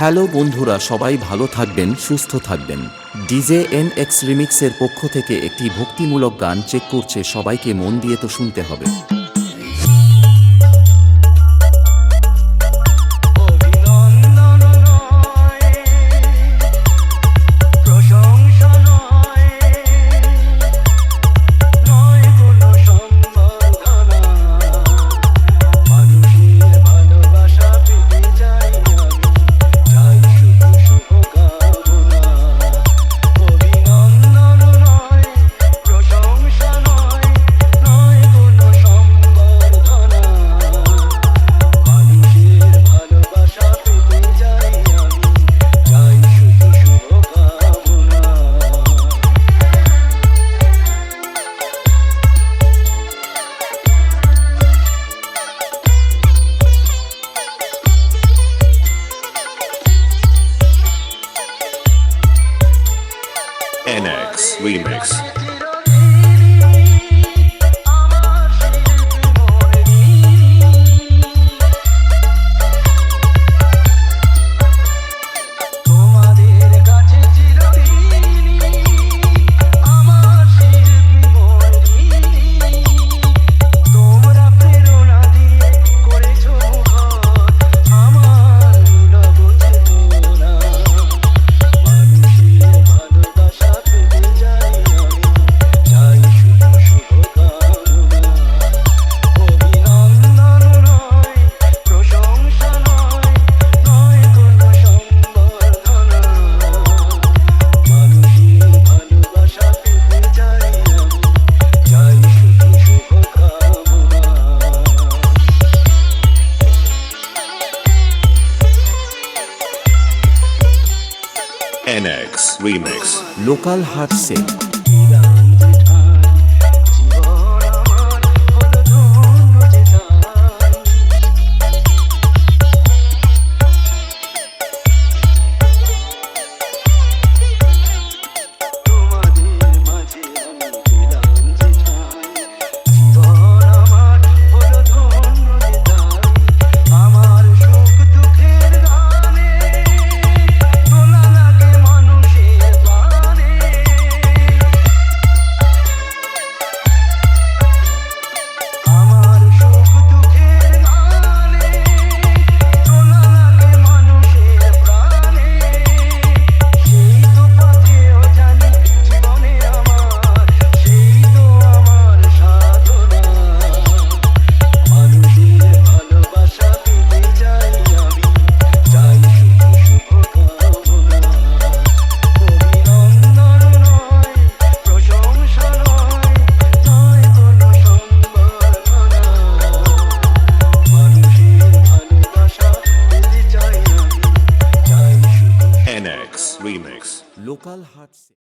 Hello বন্ধুরা, সবাই ভালো থাকবেন, সুস্থ থাকবেন। ডিজে এক্স রিমিক্সের পক্ষ থেকে একটি ভক্তিমূলক গান চেক করছে, সবাইকে মন দিয়ে তো শুনতে হবে। NX Remix. NX Remix. Local heart set. NX Remix. Local heart set.